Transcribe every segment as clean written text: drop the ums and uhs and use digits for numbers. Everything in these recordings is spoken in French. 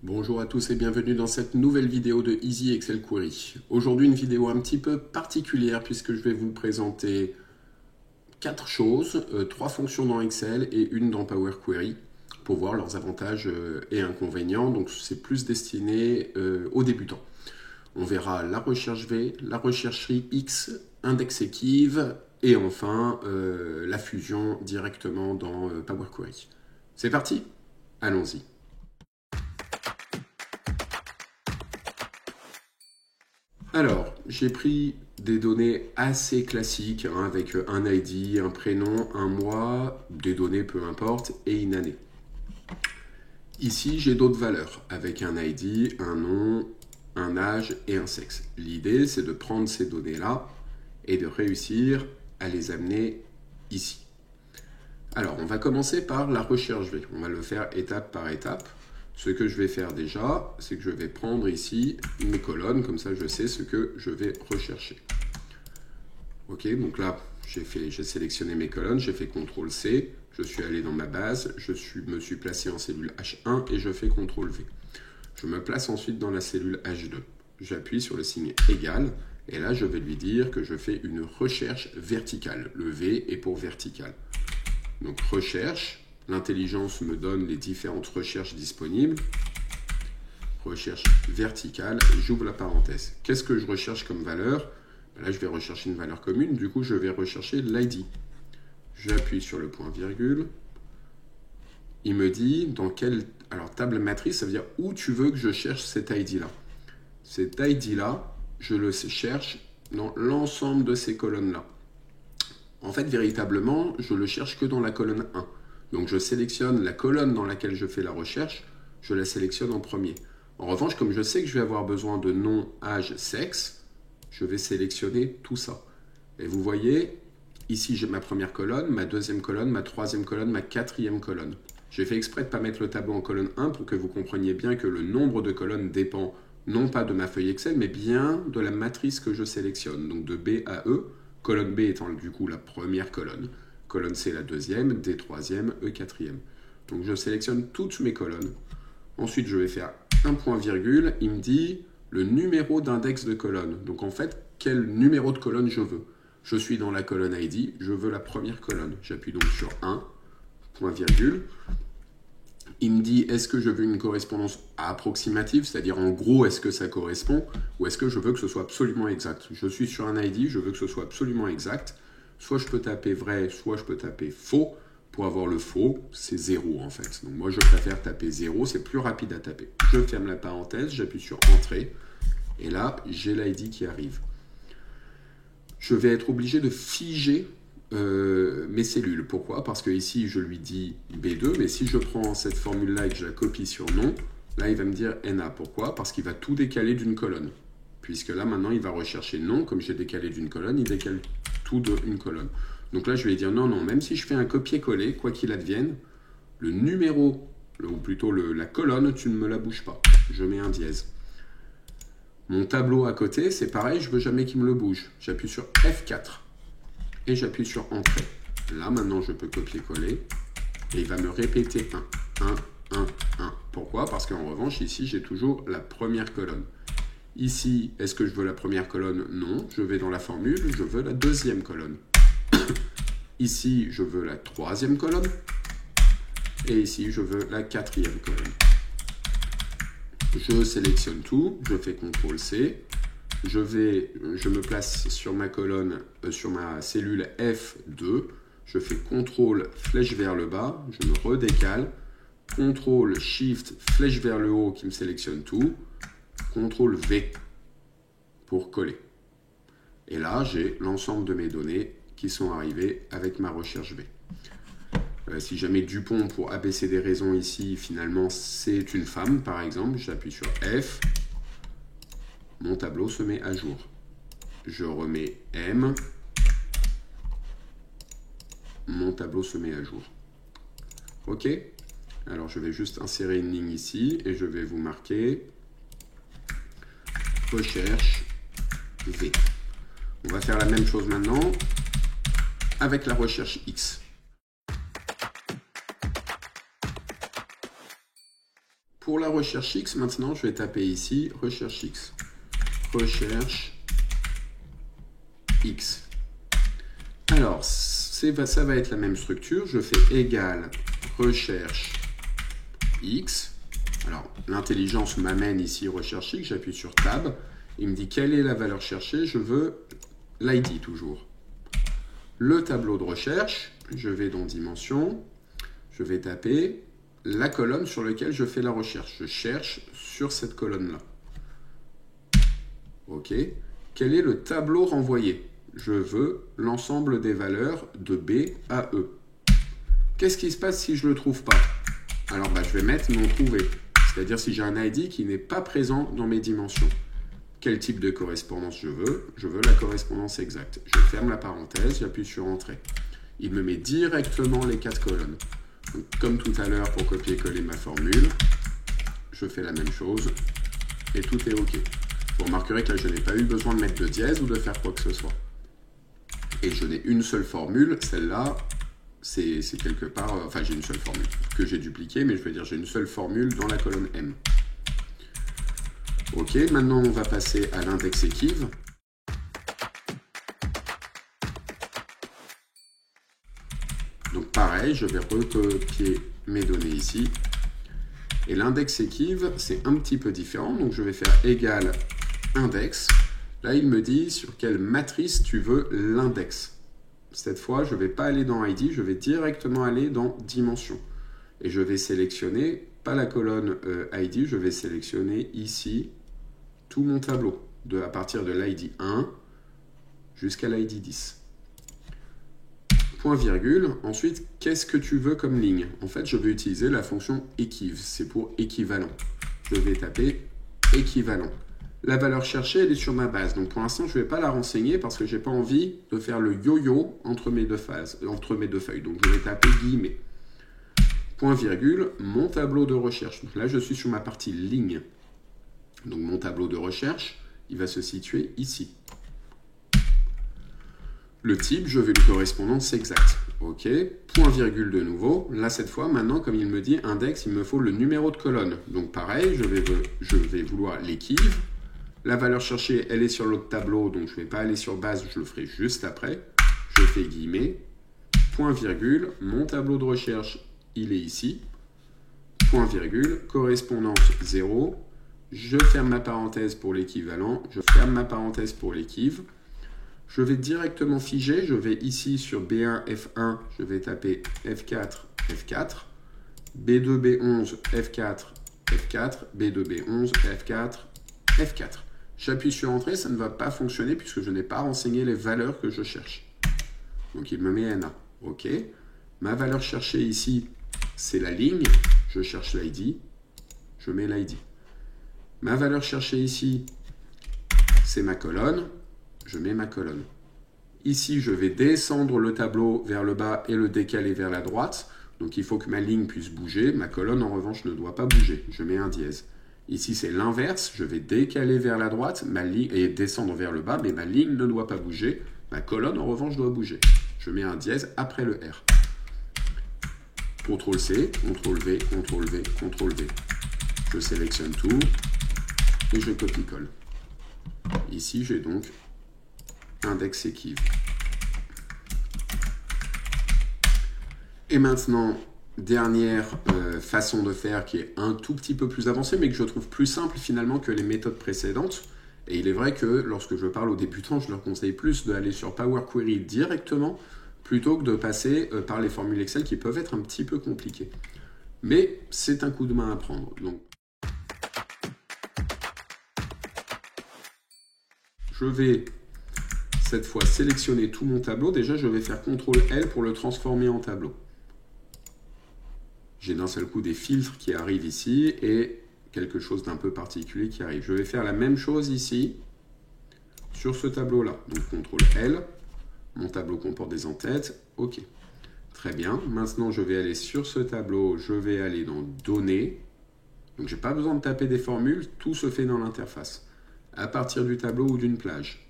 Bonjour à tous et bienvenue dans cette nouvelle vidéo de Easy Excel Query. Aujourd'hui une vidéo un petit peu particulière puisque je vais vous présenter 4 choses, 3 fonctions dans Excel et une dans Power Query pour voir leurs avantages et inconvénients. Donc c'est plus destiné aux débutants. On verra la recherche V, la rechercherie X, index Equiv et enfin la fusion directement dans Power Query. C'est parti, allons-y. Alors, j'ai pris des données assez classiques avec un ID, un prénom, un mois, des données peu importe et une année. Ici, j'ai d'autres valeurs avec un ID, un nom, un âge et un sexe. L'idée, c'est de prendre ces données-là et de réussir à les amener ici. Alors, on va commencer par la recherche V. On va le faire étape par étape. Ce que je vais faire déjà, c'est que je vais prendre ici mes colonnes, comme ça je sais ce que je vais rechercher. Ok, donc là, j'ai sélectionné mes colonnes, j'ai fait CTRL-C, je suis allé dans ma base, me suis placé en cellule H1 et je fais CTRL-V. Je me place ensuite dans la cellule H2. J'appuie sur le signe égal et là, je vais lui dire que je fais une recherche verticale. Le V est pour vertical. Donc, recherche. L'intelligence me donne les différentes recherches disponibles. Recherche verticale, j'ouvre la parenthèse. Qu'est-ce que je recherche comme valeur? Là, je vais rechercher une valeur commune, du coup, je vais rechercher l'ID. J'appuie sur le point virgule. Il me dit dans quelle... Alors, table matrice, ça veut dire où tu veux que je cherche cet ID-là. Cet ID-là, je le cherche dans l'ensemble de ces colonnes-là. En fait, véritablement, je le cherche que dans la colonne 1. Donc, je sélectionne la colonne dans laquelle je fais la recherche, je la sélectionne en premier. En revanche, comme je sais que je vais avoir besoin de nom, âge, sexe, je vais sélectionner tout ça. Et vous voyez, ici, j'ai ma première colonne, ma deuxième colonne, ma troisième colonne, ma quatrième colonne. J'ai fait exprès de ne pas mettre le tableau en colonne 1 pour que vous compreniez bien que le nombre de colonnes dépend non pas de ma feuille Excel, mais bien de la matrice que je sélectionne. Donc, de B à E, colonne B étant du coup la première colonne. Colonne C la deuxième, D troisième, E quatrième. Donc je sélectionne toutes mes colonnes. Ensuite, je vais faire un point virgule. Il me dit le numéro d'index de colonne. Donc en fait, quel numéro de colonne je veux. Je suis dans la colonne ID, je veux la première colonne. J'appuie donc sur 1, point virgule. Il me dit est-ce que je veux une correspondance approximative, c'est-à-dire en gros est-ce que ça correspond ou est-ce que je veux que ce soit absolument exact. Je suis sur un ID, je veux que ce soit absolument exact. Soit je peux taper vrai, soit je peux taper faux. Pour avoir le faux, c'est 0 en fait. Donc moi, je préfère taper 0, c'est plus rapide à taper. Je ferme la parenthèse, j'appuie sur Entrée. Et là, j'ai l'ID qui arrive. Je vais être obligé de figer mes cellules. Pourquoi? Parce que ici, je lui dis B2, mais si je prends cette formule-là et que je la copie sur nom, là, il va me dire NA. Pourquoi? Parce qu'il va tout décaler d'une colonne. Puisque là, maintenant, il va rechercher nom. Comme j'ai décalé d'une colonne, il décale tout d'une colonne. Donc là, je vais dire non, même si je fais un copier-coller, quoi qu'il advienne, le numéro, ou plutôt la colonne, tu ne me la bouges pas. Je mets un dièse. Mon tableau à côté, c'est pareil, je ne veux jamais qu'il me le bouge. J'appuie sur F4 et j'appuie sur Entrée. Là, maintenant, je peux copier-coller et il va me répéter 1. Pourquoi? Parce qu'en revanche, ici, j'ai toujours la première colonne. Ici, est-ce que je veux la première colonne? Non. Je vais dans la formule, je veux la deuxième colonne. Ici, je veux la troisième colonne. Et ici, je veux la quatrième colonne. Je sélectionne tout, je fais CTRL-C. Je me place sur ma colonne, sur ma cellule F2. Je fais CTRL, flèche vers le bas. Je me redécale. CTRL, SHIFT, flèche vers le haut qui me sélectionne tout. CTRL-V pour coller. Et là, j'ai l'ensemble de mes données qui sont arrivées avec ma recherche V. Si jamais Dupont, pour ABC des raisons ici, finalement, c'est une femme, par exemple, j'appuie sur F. Mon tableau se met à jour. Je remets M. Mon tableau se met à jour. OK? Alors, je vais juste insérer une ligne ici et je vais vous marquer recherche V. On va faire la même chose maintenant avec la recherche X. Pour la recherche X, maintenant, je vais taper ici recherche X. Recherche X. Alors, ça va être la même structure. Je fais égal recherche X. Alors, l'intelligence m'amène ici recherche X. J'appuie sur Tab. Il me dit quelle est la valeur cherchée. Je veux l'ID toujours. Le tableau de recherche, je vais dans Dimension. Je vais taper la colonne sur laquelle je fais la recherche. Je cherche sur cette colonne-là. OK. Quel est le tableau renvoyé? Je veux l'ensemble des valeurs de B à E. Qu'est-ce qui se passe si je ne le trouve pas? Alors, je vais mettre non trouvé. C'est-à-dire si j'ai un ID qui n'est pas présent dans mes dimensions. Quel type de correspondance je veux? Je veux la correspondance exacte. Je ferme la parenthèse, j'appuie sur Entrée. Il me met directement les 4 colonnes. Donc, comme tout à l'heure pour copier-coller ma formule, je fais la même chose et tout est OK. Vous remarquerez que là, je n'ai pas eu besoin de mettre de dièse ou de faire quoi que ce soit. Et je n'ai une seule formule, celle-là, c'est quelque part, enfin j'ai une seule formule que j'ai dupliquée, mais je veux dire j'ai une seule formule dans la colonne M. OK, maintenant on va passer à l'index équive. Donc pareil, je vais recopier mes données ici. Et l'index équive, c'est un petit peu différent. Donc je vais faire égal index. Là, il me dit sur quelle matrice tu veux l'index. Cette fois, je ne vais pas aller dans ID, je vais directement aller dans dimension. Et je vais sélectionner, pas la colonne ID, je vais sélectionner ici tout mon tableau, à partir de l'ID 1 jusqu'à l'ID 10. Point virgule, ensuite, qu'est-ce que tu veux comme ligne? En fait, je vais utiliser la fonction équive, c'est pour équivalent. Je vais taper équivalent. La valeur cherchée, elle est sur ma base. Donc pour l'instant, je ne vais pas la renseigner parce que je n'ai pas envie de faire le yo-yo entre mes deux feuilles. Donc je vais taper guillemets. Point virgule, mon tableau de recherche. Donc là, je suis sur ma partie ligne. Donc mon tableau de recherche, il va se situer ici. Le type, je veux une correspondance exacte. OK. Point virgule de nouveau. Là, cette fois, maintenant, comme il me dit index, il me faut le numéro de colonne. Donc pareil, je vais vouloir l'équive. La valeur cherchée, elle est sur l'autre tableau, donc je ne vais pas aller sur base, je le ferai juste après. Je fais guillemets, point virgule, mon tableau de recherche, il est ici. Point virgule, correspondance 0. Je ferme ma parenthèse pour l'équivalent, je ferme ma parenthèse pour l'équive. Je vais directement figer, je vais ici sur B1, F1, je vais taper F4, F4. B2, B11, F4, F4. B2, B11, F4, F4. J'appuie sur Entrée, ça ne va pas fonctionner puisque je n'ai pas renseigné les valeurs que je cherche. Donc il me met NA. OK. Ma valeur cherchée ici, c'est la ligne. Je cherche l'ID. Je mets l'ID. Ma valeur cherchée ici, c'est ma colonne. Je mets ma colonne. Ici, je vais descendre le tableau vers le bas et le décaler vers la droite. Donc il faut que ma ligne puisse bouger. Ma colonne, en revanche, ne doit pas bouger. Je mets un dièse. Ici, c'est l'inverse. Je vais décaler vers la droite et descendre vers le bas, mais ma ligne ne doit pas bouger. Ma colonne, en revanche, doit bouger. Je mets un dièse après le R. CTRL-C, CTRL-V, CTRL-V, CTRL-V. Je sélectionne tout et je copie-colle. Ici, j'ai donc index équive. Et maintenant, dernière façon de faire qui est un tout petit peu plus avancée, mais que je trouve plus simple finalement que les méthodes précédentes. Et il est vrai que lorsque je parle aux débutants, je leur conseille plus d'aller sur Power Query directement plutôt que de passer par les formules Excel qui peuvent être un petit peu compliquées. Mais c'est un coup de main à prendre. Donc, je vais cette fois sélectionner tout mon tableau. Déjà, je vais faire CTRL-L pour le transformer en tableau. J'ai d'un seul coup des filtres qui arrivent ici et quelque chose d'un peu particulier qui arrive. Je vais faire la même chose ici sur ce tableau-là. Donc CTRL-L, mon tableau comporte des entêtes. OK. Très bien. Maintenant, je vais aller sur ce tableau. Je vais aller dans Données. Donc, je n'ai pas besoin de taper des formules. Tout se fait dans l'interface. À partir du tableau ou d'une plage.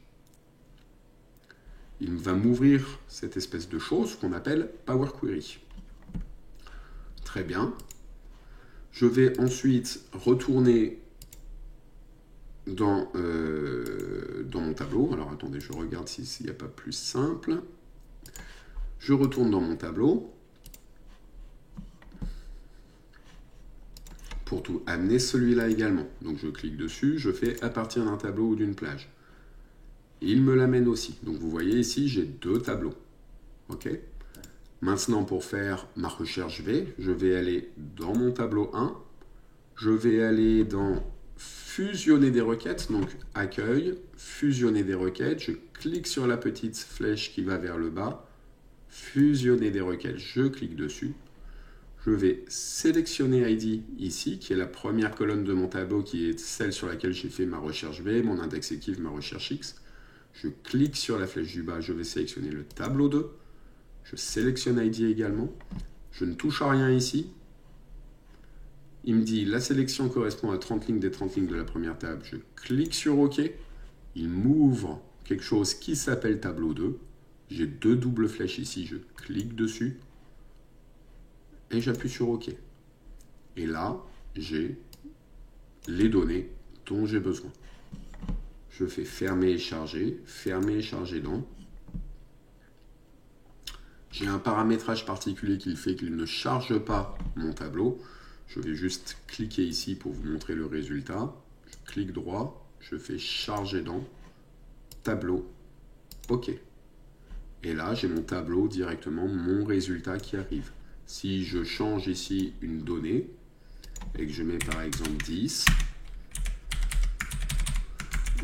Il va m'ouvrir cette espèce de chose qu'on appelle Power Query. Très bien. Je vais ensuite retourner dans mon tableau. Alors attendez, je regarde s'il n'y a pas plus simple. Je retourne dans mon tableau pour tout amener celui-là également. Donc je clique dessus, je fais à partir d'un tableau ou d'une plage. Il me l'amène aussi. Donc vous voyez ici, j'ai 2 tableaux. OK. Maintenant, pour faire ma recherche V, je vais aller dans mon tableau 1. Je vais aller dans fusionner des requêtes, donc accueil, fusionner des requêtes. Je clique sur la petite flèche qui va vers le bas. Fusionner des requêtes, je clique dessus. Je vais sélectionner ID ici, qui est la première colonne de mon tableau, qui est celle sur laquelle j'ai fait ma recherche V, mon index EQUIV, ma recherche X. Je clique sur la flèche du bas, je vais sélectionner le tableau 2. Je sélectionne ID également. Je ne touche à rien ici. Il me dit la sélection correspond à 30 lignes des 30 lignes de la première table. Je clique sur OK. Il m'ouvre quelque chose qui s'appelle tableau 2. J'ai 2 doubles flèches ici. Je clique dessus. Et j'appuie sur OK. Et là, j'ai les données dont j'ai besoin. Je fais fermer et charger dans. J'ai un paramétrage particulier qui fait qu'il ne charge pas mon tableau. Je vais juste cliquer ici pour vous montrer le résultat. Je clique droit, je fais charger dans, tableau, OK. Et là, j'ai mon tableau directement, mon résultat qui arrive. Si je change ici une donnée et que je mets par exemple 10,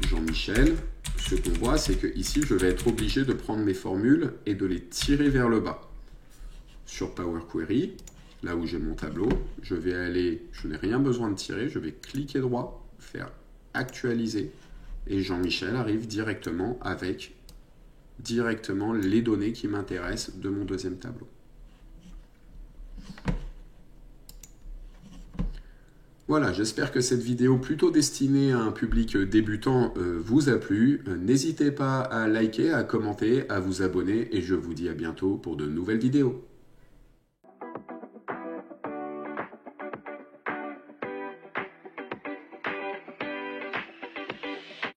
Jean-Michel, ce qu'on voit, c'est que ici, je vais être obligé de prendre mes formules et de les tirer vers le bas. Sur Power Query, là où j'ai mon tableau, je vais aller, je n'ai rien besoin de tirer, je vais cliquer droit, faire actualiser, et Jean-Michel arrive directement avec les données qui m'intéressent de mon deuxième tableau. Voilà, j'espère que cette vidéo plutôt destinée à un public débutant vous a plu. N'hésitez pas à liker, à commenter, à vous abonner et je vous dis à bientôt pour de nouvelles vidéos.